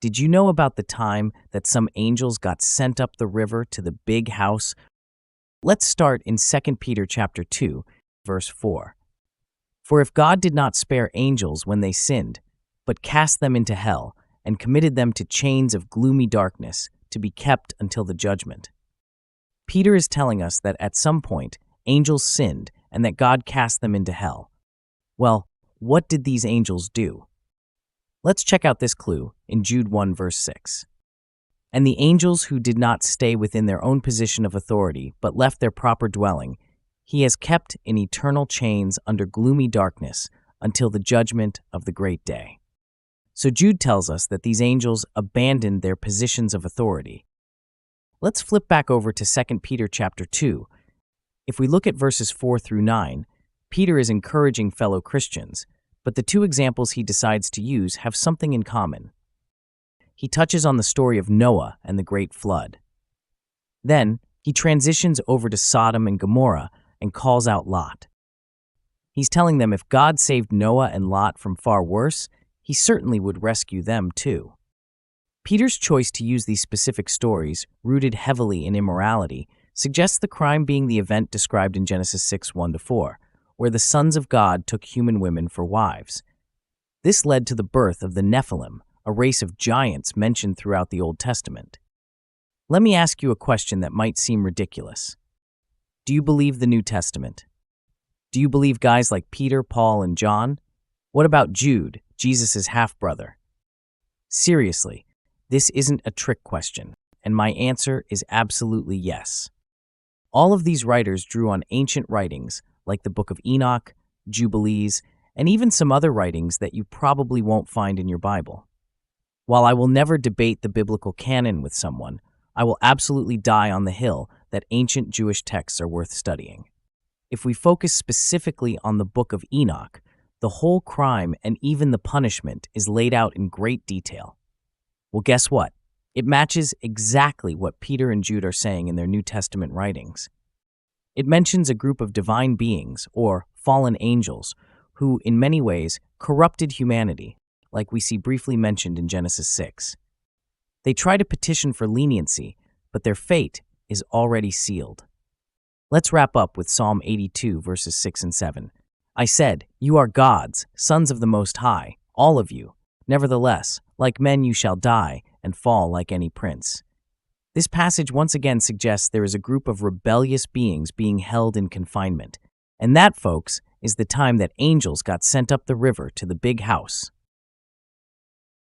Did you know about the time that some angels got sent up the river to the big house? Let's start in 2 Peter chapter 2, verse 4. For if God did not spare angels when they sinned, but cast them into hell and committed them to chains of gloomy darkness to be kept until the judgment. Peter is telling us that at some point, angels sinned and that God cast them into hell. Well, what did these angels do? Let's check out this clue in Jude 1 verse 6. And the angels who did not stay within their own position of authority but left their proper dwelling, he has kept in eternal chains under gloomy darkness until the judgment of the great day. So Jude tells us that these angels abandoned their positions of authority. Let's flip back over to 2 Peter chapter 2. If we look at verses 4 through 9, Peter is encouraging fellow Christians, but the two examples he decides to use have something in common. He touches on the story of Noah and the great flood. Then, he transitions over to Sodom and Gomorrah and calls out Lot. He's telling them if God saved Noah and Lot from far worse, he certainly would rescue them too. Peter's choice to use these specific stories, rooted heavily in immorality, suggests the crime being the event described in Genesis 6, 1-4, where the sons of God took human women for wives. This led to the birth of the Nephilim, a race of giants mentioned throughout the Old Testament. Let me ask you a question that might seem ridiculous. Do you believe the New Testament? Do you believe guys like Peter, Paul, and John? What about Jude, Jesus' half-brother? Seriously, this isn't a trick question, and my answer is absolutely yes. All of these writers drew on ancient writings like the Book of Enoch, Jubilees, and even some other writings that you probably won't find in your Bible. While I will never debate the biblical canon with someone, I will absolutely die on the hill that ancient Jewish texts are worth studying. If we focus specifically on the Book of Enoch, the whole crime and even the punishment is laid out in great detail. Well, guess what? It matches exactly what Peter and Jude are saying in their New Testament writings. It mentions a group of divine beings, or fallen angels, who, in many ways, corrupted humanity, like we see briefly mentioned in Genesis 6. They try to petition for leniency, but their fate is already sealed. Let's wrap up with Psalm 82, verses 6 and 7. I said, "You are gods, sons of the Most High, all of you. Nevertheless, like men you shall die, and fall like any prince." This passage once again suggests there is a group of rebellious beings being held in confinement. And that, folks, is the time that angels got sent up the river to the big house.